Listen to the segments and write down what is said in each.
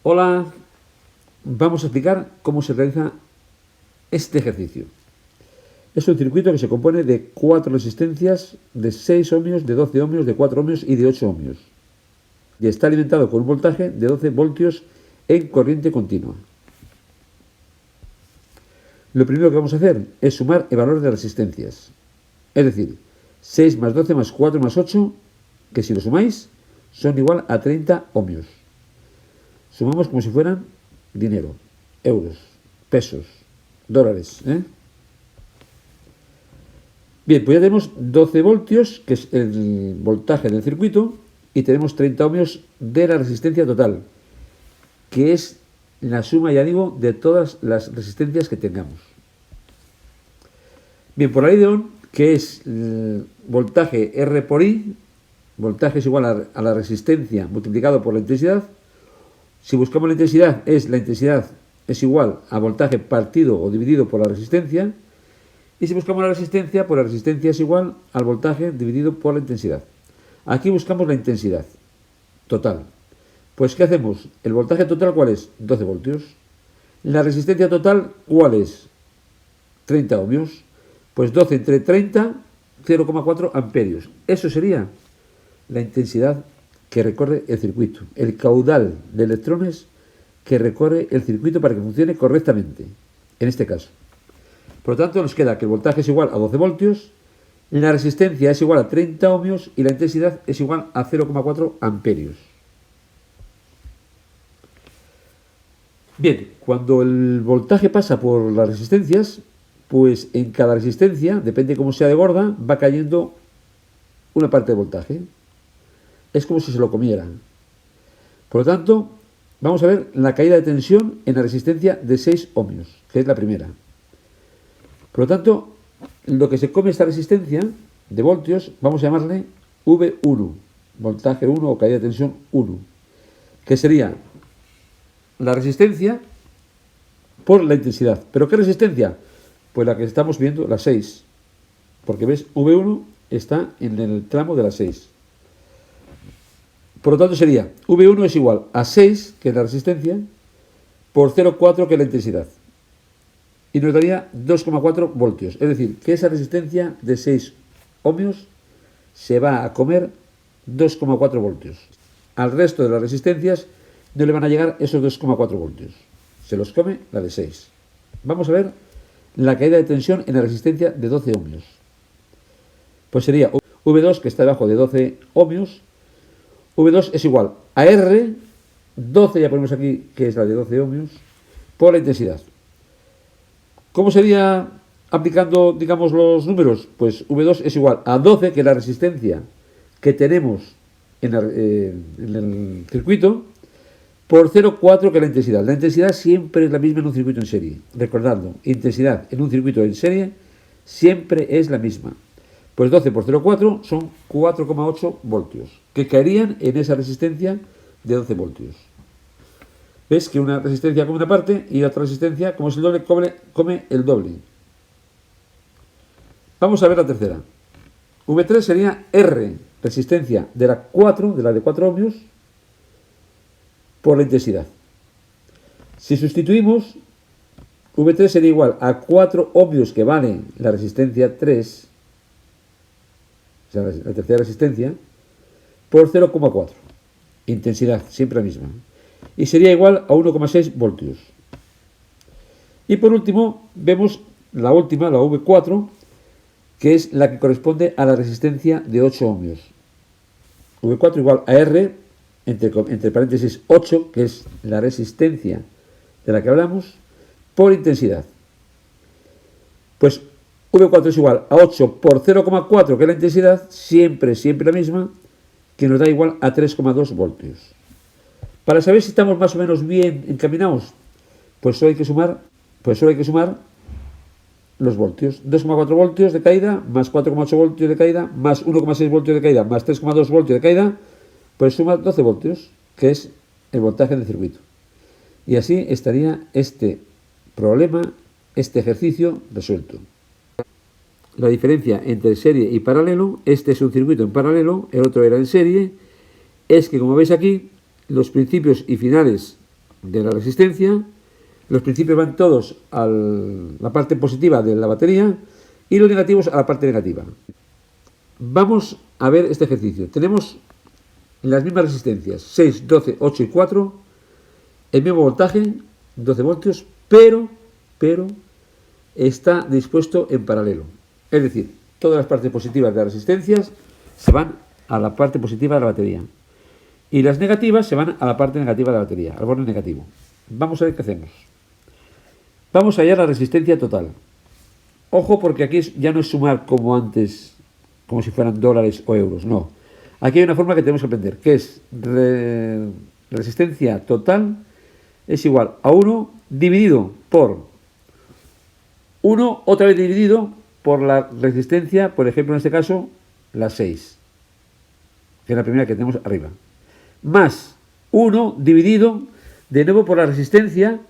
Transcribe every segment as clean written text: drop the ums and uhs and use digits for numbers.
Hola, vamos a explicar cómo se realiza este ejercicio. Es un circuito que se compone de 4 resistencias de 6 ohmios, de 12 ohmios, de 4 ohmios y de 8 ohmios. Y está alimentado con un voltaje de 12 voltios en corriente continua. Lo primero que vamos a hacer es sumar el valor de resistencias. Es decir, 6 más 12 más 4 más 8, que si lo sumáis, son igual a 30 ohmios. Sumamos como si fueran dinero, euros, pesos, dólares. Bien, pues ya tenemos 12 voltios, que es el voltaje del circuito, y tenemos 30 ohmios de la resistencia total, que es la suma, ya digo, de todas las resistencias que tengamos. Bien, por la ley de Ohm, que es el voltaje R por I, voltaje es igual a la resistencia multiplicado por la intensidad. Si buscamos la intensidad es igual a voltaje partido o dividido por la resistencia. Y si buscamos la resistencia, pues la resistencia es igual al voltaje dividido por la intensidad. Aquí buscamos la intensidad total. Pues ¿qué hacemos? ¿El voltaje total cuál es? 12 voltios. ¿La resistencia total cuál es? 30 ohmios. Pues 12 entre 30, 0,4 amperios. Eso sería la intensidad que recorre el circuito, el caudal de electrones que recorre el circuito para que funcione correctamente, en este caso. Por lo tanto, nos queda que el voltaje es igual a 12 voltios, la resistencia es igual a 30 ohmios y la intensidad es igual a 0,4 amperios. Bien, cuando el voltaje pasa por las resistencias, pues en cada resistencia, depende cómo sea de gorda, va cayendo una parte de voltaje. Es como si se lo comieran. Por lo tanto, vamos a ver la caída de tensión en la resistencia de 6 ohmios, que es la primera. Por lo tanto, lo que se come esta resistencia de voltios, vamos a llamarle V1, voltaje 1 o caída de tensión 1, que sería la resistencia por la intensidad. ¿Pero qué resistencia? Pues la que estamos viendo, la 6. Porque ves, V1 está en el tramo de la 6. Por lo tanto sería V1 es igual a 6, que es la resistencia, por 0,4, que es la intensidad. Y nos daría 2,4 voltios. Es decir, que esa resistencia de 6 ohmios se va a comer 2,4 voltios. Al resto de las resistencias no le van a llegar esos 2,4 voltios. Se los come la de 6. Vamos a ver la caída de tensión en la resistencia de 12 ohmios. Pues sería V2, que está debajo de 12 ohmios. V2 es igual a R, 12 ya ponemos aquí, que es la de 12 ohmios, por la intensidad. ¿Cómo sería aplicando, digamos, los números? Pues V2 es igual a 12, que es la resistencia que tenemos en el circuito, por 0,4, que es la intensidad. La intensidad siempre es la misma en un circuito en serie. Recordadlo, intensidad en un circuito en serie siempre es la misma. Pues 12 por 0,4 son 4,8 voltios, que caerían en esa resistencia de 12 voltios. ¿Ves que una resistencia come una parte y la otra resistencia, como es el doble, come el doble? Vamos a ver la tercera. V3 sería R, resistencia de la de 4 ohmios, por la intensidad. Si sustituimos, V3 sería igual a 4 ohmios, que vale la resistencia 3, o sea, la tercera resistencia, por 0,4. Intensidad, siempre la misma. Y sería igual a 1,6 voltios. Y por último, vemos la última, la V4, que es la que corresponde a la resistencia de 8 ohmios. V4 igual a R, entre paréntesis 8, que es la resistencia de la que hablamos, por intensidad. Pues V4 es igual a 8 por 0,4, que es la intensidad, siempre la misma, que nos da igual a 3,2 voltios. Para saber si estamos más o menos bien encaminados, pues solo hay que sumar los voltios. 2,4 voltios de caída, más 4,8 voltios de caída, más 1,6 voltios de caída, más 3,2 voltios de caída, pues suma 12 voltios, que es el voltaje del circuito. Y así estaría este problema, este ejercicio resuelto. La diferencia entre serie y paralelo, este es un circuito en paralelo, el otro era en serie, es que, como veis aquí, los principios y finales de la resistencia. Los principios van todos a la parte positiva de la batería y los negativos a la parte negativa. Vamos a ver este ejercicio. Tenemos las mismas resistencias, 6, 12, 8 y 4, el mismo voltaje, 12 voltios, pero está dispuesto en paralelo. Es decir, todas las partes positivas de las resistencias se van a la parte positiva de la batería. Y las negativas se van a la parte negativa de la batería, al borde negativo. Vamos a ver qué hacemos. Vamos a hallar la resistencia total. Ojo, porque aquí ya no es sumar como antes, como si fueran dólares o euros, no. Aquí hay una forma que tenemos que aprender, que es resistencia total es igual a 1 dividido por 1 otra vez dividido por la resistencia, por ejemplo en este caso, la 6, que es la primera que tenemos arriba, más 1 dividido de nuevo por la resistencia,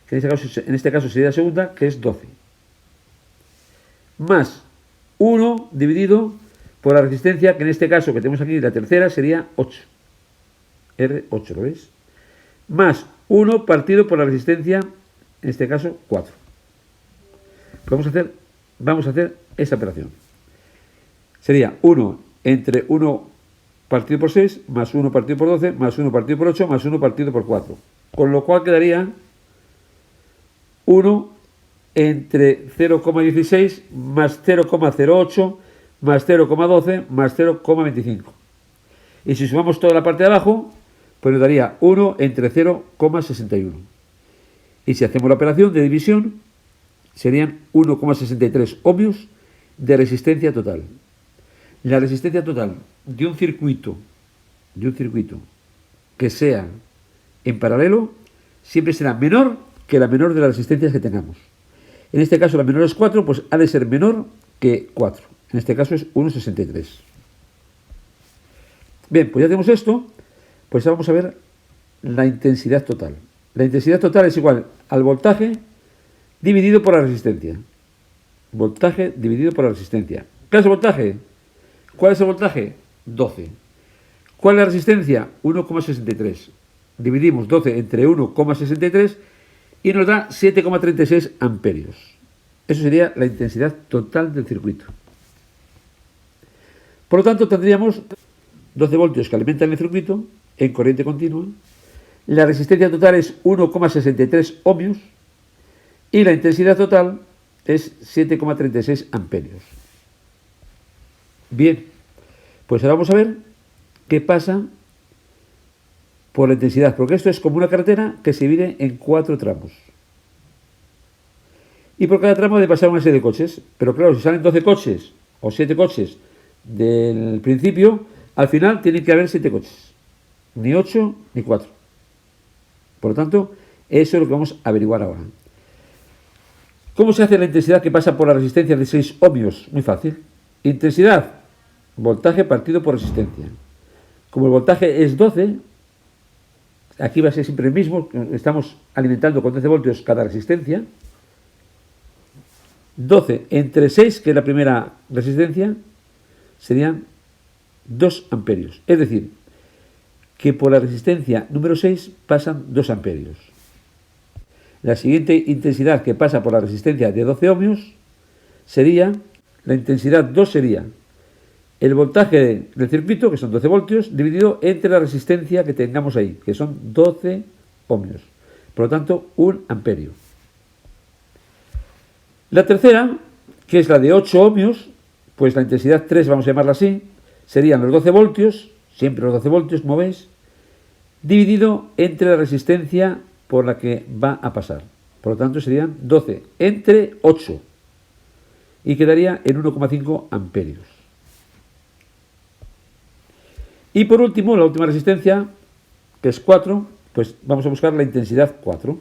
que en este caso sería la segunda, que es 12, más 1 dividido por la resistencia, que en este caso que tenemos aquí, la tercera, sería 8, R8, ¿lo veis? Más 1 partido por la resistencia, en este caso 4. Vamos a hacer esa operación. Sería 1 entre 1 partido por 6, más 1 partido por 12, más 1 partido por 8, más 1 partido por 4. Con lo cual quedaría 1 entre 0,16 más 0,08 más 0,12 más 0,25. Y si sumamos toda la parte de abajo, pues nos daría 1 entre 0,61. Y si hacemos la operación de división, serían 1,63 ohmios de resistencia total. La resistencia total de un circuito que sea en paralelo siempre será menor que la menor de las resistencias que tengamos. En este caso la menor es 4, pues ha de ser menor que 4. En este caso es 1,63. Bien, pues ya tenemos esto, pues vamos a ver la intensidad total. La intensidad total es igual al voltaje dividido por la resistencia. Voltaje dividido por la resistencia. ¿Qué es el voltaje? ¿Cuál es el voltaje? 12. ¿Cuál es la resistencia? 1,63. Dividimos 12 entre 1,63 y nos da 7,36 amperios. Eso sería la intensidad total del circuito. Por lo tanto, tendríamos 12 voltios que alimentan el circuito en corriente continua. La resistencia total es 1,63 ohmios y la intensidad total es 7,36 amperios. Bien, pues ahora vamos a ver qué pasa por la intensidad, porque esto es como una carretera que se divide en 4 tramos. Y por cada tramo debe pasar una serie de coches, pero claro, si salen 12 coches o 7 coches del principio, al final tiene que haber 7 coches, ni 8 ni 4. Por lo tanto, eso es lo que vamos a averiguar ahora. ¿Cómo se hace la intensidad que pasa por la resistencia de 6 ohmios? Muy fácil. Intensidad, voltaje partido por resistencia. Como el voltaje es 12, aquí va a ser siempre el mismo, estamos alimentando con 12 voltios cada resistencia. 12 entre 6, que es la primera resistencia, serían 2 amperios. Es decir, que por la resistencia número 6 pasan 2 amperios. La siguiente intensidad que pasa por la resistencia de 12 ohmios sería, la intensidad 2 sería el voltaje del circuito, que son 12 voltios, dividido entre la resistencia que tengamos ahí, que son 12 ohmios. Por lo tanto, 1 amperio. La tercera, que es la de 8 ohmios, pues la intensidad 3, vamos a llamarla así, serían los 12 voltios, siempre los 12 voltios, como veis, dividido entre la resistencia por la que va a pasar. Por lo tanto, serían 12 entre 8 y quedaría en 1,5 amperios. Y por último, la última resistencia, que es 4, pues vamos a buscar la intensidad 4.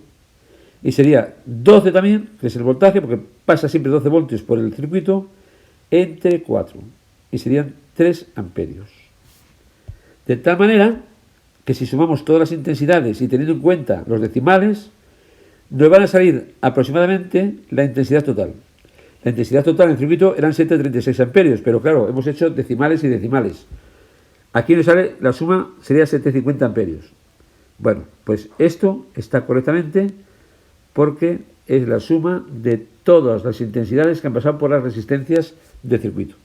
Y sería 12 también, que es el voltaje, porque pasa siempre 12 voltios por el circuito, entre 4. Y serían 3 amperios. De tal manera que si sumamos todas las intensidades y teniendo en cuenta los decimales, nos van a salir aproximadamente la intensidad total. La intensidad total en el circuito eran 7,36 amperios, pero claro, hemos hecho decimales y decimales. Aquí nos sale, la suma sería 750 amperios. Bueno, pues esto está correctamente porque es la suma de todas las intensidades que han pasado por las resistencias de circuito.